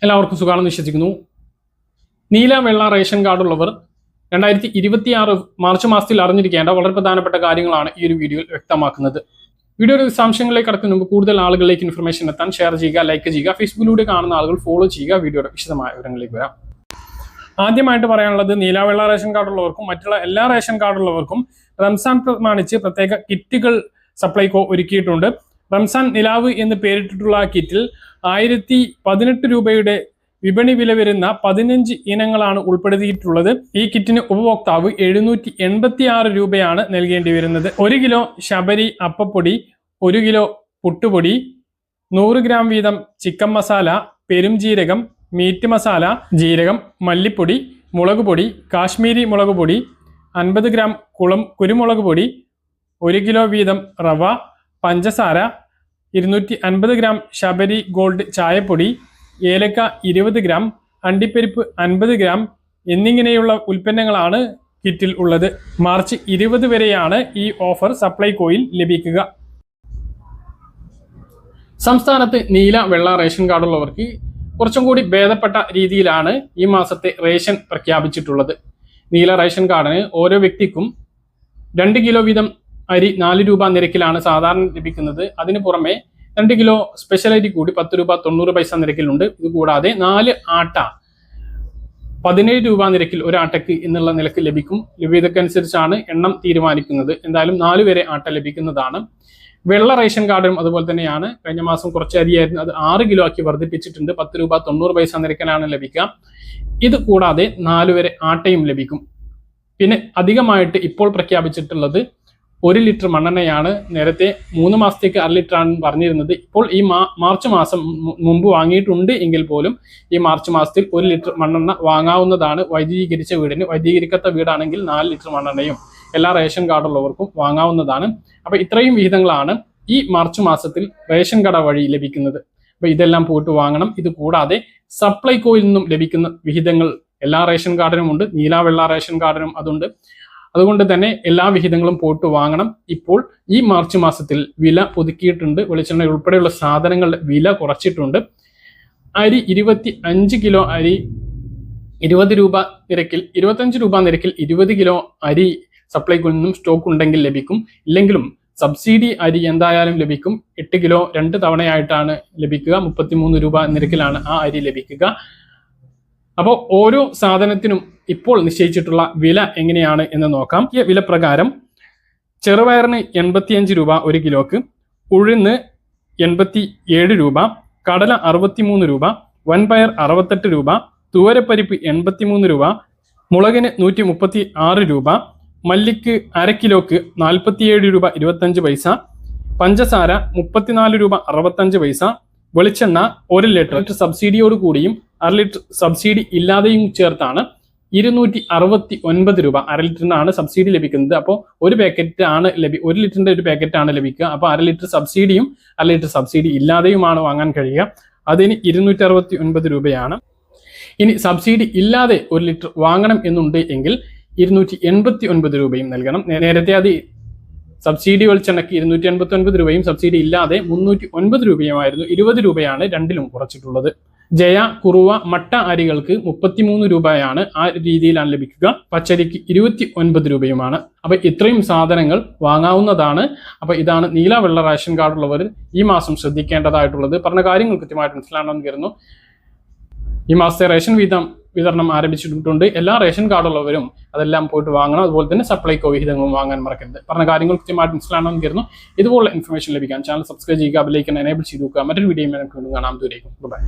എല്ലാവർക്കും സുഖമാണെന്ന് വിശ്വസിക്കുന്നു. നീല വെള്ള റേഷൻ കാർഡുള്ളവർ 2026 മാർച്ച് മാസത്തിൽ അറിഞ്ഞിരിക്കേണ്ട വളരെ പ്രധാനപ്പെട്ട കാര്യങ്ങളാണ് ഈ ഒരു വീഡിയോയിൽ വ്യക്തമാക്കുന്നത്. വീഡിയോയുടെ വിശദാംശങ്ങളിലേക്ക് കടക്കുന്നതിന് മുമ്പ് കൂടുതൽ ആളുകളിലേക്ക് ഇൻഫർമേഷൻ എത്താൻ ഷെയർ ചെയ്യുക, ലൈക്ക് ചെയ്യുക, ഫേസ്ബുക്കിലൂടെ കാണുന്ന ആളുകൾ ഫോളോ ചെയ്യുക. വീഡിയോയുടെ വിശദമായ വിവരങ്ങളിലേക്ക് വരാം. ആദ്യമായിട്ട് പറയാനുള്ളത്, നീല വെള്ള റേഷൻ കാർഡുള്ളവർക്കും മറ്റുള്ള എല്ലാ റേഷൻ കാർഡുള്ളവർക്കും റംസാൻ പ്രമാണിച്ച് പ്രത്യേക കിറ്റുകൾ സപ്ലൈകോ ഒരുക്കിയിട്ടുണ്ട്. റംസാൻ നിലാവ് എന്ന് പേരിട്ടിട്ടുള്ള കിറ്റിൽ 1018 രൂപയുടെ വിപണി വില വരുന്ന 15 ഇനങ്ങളാണ് ഉൾപ്പെടുത്തിയിട്ടുള്ളത്. ഈ കിറ്റിന് ഉപഭോക്താവ് 786 രൂപയാണ് നൽകേണ്ടി വരുന്നത്. 1 കിലോ ശബരി അപ്പപ്പൊടി, 1 കിലോ പുട്ടുപൊടി, 100 ഗ്രാം വീതം ചിക്കൻ മസാല, പെരുംജീരകം, മീറ്റ് മസാല, ജീരകം, മല്ലിപ്പൊടി, മുളക് പൊടി, കാശ്മീരി മുളക് പൊടി, 50 ഗ്രാം കുരുമുളക് പൊടി, 1 കിലോ വീതം റവ, പഞ്ചസാര, 250 ഗ്രാം ശബരി ഗോൾഡ് ചായപ്പൊടി, ഏലക്ക 20 ഗ്രാം, അണ്ടിപ്പരിപ്പ് 50 ഗ്രാം എന്നിങ്ങനെയുള്ള ഉൽപ്പന്നങ്ങളാണ് കിറ്റിൽ ഉള്ളത്. മാർച്ച് 20 വരെയാണ് ഈ ഓഫർ സപ്ലൈകോയിൽ ലഭിക്കുക. സംസ്ഥാനത്ത് നീല വെള്ള റേഷൻ കാർഡുള്ളവർക്ക് കുറച്ചും കൂടി ഭേദപ്പെട്ട രീതിയിലാണ് ഈ മാസത്തെ റേഷൻ പ്രഖ്യാപിച്ചിട്ടുള്ളത്. നീല റേഷൻ കാർഡിന് ഓരോ വ്യക്തിക്കും 2 കിലോ വീതം അരി 4 രൂപ നിരക്കിലാണ് സാധാരണ ലഭിക്കുന്നത്. അതിന് പുറമെ 2 കിലോ സ്പെഷ്യൽ അരി കൂടി 10 രൂപ 90 പൈസ നിരക്കിലുണ്ട്. ഇതുകൂടാതെ 4 ആട്ട 17 രൂപ നിരക്കിൽ ഒരു ആട്ടയ്ക്ക് എന്നുള്ള നിലക്ക് ലഭിക്കും. ലഭ്യതക്കനുസരിച്ചാണ് എണ്ണം തീരുമാനിക്കുന്നത്. എന്തായാലും 4 വരെ ആട്ട ലഭിക്കുന്നതാണ്. വെള്ള റേഷൻ കാർഡും അതുപോലെ തന്നെയാണ്. കഴിഞ്ഞ മാസം കുറച്ച് അരിയായിരുന്നു, അത് 6 കിലോ ആക്കി വർദ്ധിപ്പിച്ചിട്ടുണ്ട്. 10 രൂപ 90 പൈസ നിരക്കിലാണ് ലഭിക്കുക. ഇത് കൂടാതെ 4 വരെ ആട്ടയും ലഭിക്കും. പിന്നെ അധികമായിട്ട് ഇപ്പോൾ പ്രഖ്യാപിച്ചിട്ടുള്ളത് 1 ലിറ്റർ മണ്ണെണ്ണയാണ്. നേരത്തെ 3 മാസത്തേക്ക് 1/2 ലിറ്റർ ആണ് പറഞ്ഞിരുന്നത്. ഇപ്പോൾ ഈ മാർച്ച് മാസം മുമ്പ് വാങ്ങിയിട്ടുണ്ട് എങ്കിൽ പോലും ഈ മാർച്ച് മാസത്തിൽ 1 ലിറ്റർ മണ്ണെണ്ണ വാങ്ങാവുന്നതാണ്. വൈദ്യുതീകരിച്ച വീടിന്, വൈദ്യുതീകരിക്കാത്ത വീടാണെങ്കിൽ 4 ലിറ്റർ മണ്ണെണ്ണയും എല്ലാ റേഷൻ കാർഡുള്ളവർക്കും വാങ്ങാവുന്നതാണ്. അപ്പൊ ഇത്രയും വിഹിതങ്ങളാണ് ഈ മാർച്ച് മാസത്തിൽ റേഷൻ കട വഴി ലഭിക്കുന്നത്. അപ്പൊ ഇതെല്ലാം പോയിട്ട് വാങ്ങണം. ഇത് കൂടാതെ സപ്ലൈകോയിൽ നിന്നും ലഭിക്കുന്ന വിഹിതങ്ങൾ എല്ലാ റേഷൻ കാർഡിനും ഉണ്ട്. നീല വെള്ള റേഷൻ കാർഡിനും അതുണ്ട്. അതുകൊണ്ട് തന്നെ എല്ലാ വിഹിതങ്ങളും പോയിട്ട് വാങ്ങണം. ഇപ്പോൾ ഈ മാർച്ച് മാസത്തിൽ വില പുതുക്കിയിട്ടുണ്ട്. വെളിച്ചെണ്ണ ഉൾപ്പെടെയുള്ള സാധനങ്ങളുടെ വില കുറച്ചിട്ടുണ്ട്. അരി 25 കിലോ അരി 20 രൂപ നിരക്കിൽ 25 രൂപ നിരക്കിൽ 20 കിലോ അരി സപ്ലൈകോയിൽ നിന്നും സ്റ്റോക്ക് ഉണ്ടെങ്കിൽ ലഭിക്കും. ഇല്ലെങ്കിലും സബ്സിഡി അരി എന്തായാലും ലഭിക്കും. 8 കിലോ 2 തവണയായിട്ടാണ് ലഭിക്കുക. 33 രൂപ നിരക്കിലാണ് ആ അരി ലഭിക്കുക. അപ്പോൾ ഓരോ സാധനത്തിനും ഇപ്പോൾ നിശ്ചയിച്ചിട്ടുള്ള വില എങ്ങനെയാണ് എന്ന് നോക്കാം. ഈ വില പ്രകാരം ചെറുപയറിന് 85 രൂപ 1 കിലോക്ക്, ഉഴുന്ന് 87 രൂപ, കടല 63 രൂപ, വൻപയർ 68 രൂപ, തുവരപ്പരിപ്പ് 83 രൂപ, മുളകിന് 136 രൂപ, മല്ലിക്ക് 1/2 കിലോക്ക് 47 രൂപ 25 പൈസ, പഞ്ചസാര 34 രൂപ 65 പൈസ, വെളിച്ചെണ്ണ 1 ലിറ്റർ സബ്സിഡിയോട് കൂടിയും 1/2 ലിറ്റർ സബ്സിഡി ഇല്ലാതെയും ചേർത്താണ് 269 രൂപ. 1/2 ലിറ്ററിനാണ് സബ്സിഡി ലഭിക്കുന്നത്. അപ്പോൾ 1 ലിറ്ററിന്റെ ഒരു പാക്കറ്റാണ് ലഭിക്കുക. അപ്പോൾ 1/2 ലിറ്റർ സബ്സിഡിയും 1/2 ലിറ്റർ സബ്സിഡി ഇല്ലാതെയുമാണ് വാങ്ങാൻ കഴിയുക. അതിന് 269 രൂപയാണ്. ഇനി സബ്സിഡി ഇല്ലാതെ 1 ലിറ്റർ വാങ്ങണം എന്നുണ്ട് എങ്കിൽ 289 രൂപയും നൽകണം. നേരത്തെ അത് സബ്സിഡി വെളിച്ചെണ്ണയ്ക്ക് 289 രൂപയും സബ്സിഡി ഇല്ലാതെ 309 രൂപയുമായിരുന്നു. 20 രൂപയാണ് രണ്ടിലും കുറച്ചിട്ടുള്ളത്. ജയ, കുറുവ, മട്ട അരികൾക്ക് 33 രൂപയാണ്. ആ രീതിയിലാണ് ലഭിക്കുക. പച്ചരിക്ക് 29 രൂപയുമാണ്. അപ്പൊ ഇത്രയും സാധനങ്ങൾ വാങ്ങാവുന്നതാണ്. അപ്പൊ ഇതാണ് നീല വെള്ള റേഷൻ കാർഡുള്ളവർ ഈ മാസം ശ്രദ്ധിക്കേണ്ടതായിട്ടുള്ളത്. പറഞ്ഞ കാര്യങ്ങൾ കൃത്യമായിട്ട് മനസ്സിലാണെന്ന് കരുതുന്നു. ഈ മാസത്തെ റേഷൻ വിതരണം ആരംഭിച്ചിട്ടുണ്ട്. എല്ലാ റേഷൻ കാർഡുള്ളവരും അതെല്ലാം പോയിട്ട് വാങ്ങണം. അതുപോലെ തന്നെ സപ്ലൈകോ വിഹിതങ്ങളും വാങ്ങാൻ മറക്കരുത്. പറഞ്ഞ കാര്യങ്ങൾ കൃത്യമായിട്ട് മനസ്സിലാണെന്ന് കരുതുന്നു. ഇതുപോലുള്ള ഇൻഫർമേഷൻ ലഭിക്കാൻ ചാനൽ സബ്സ്ക്രൈബ് ചെയ്യുക, ബെൽ ഐക്കൺ എനേബിൾ ചെയ്ത് നോക്കുക. മറ്റൊരു വീഡിയോ കാണാം. ദൂരേക്കും ബൈ.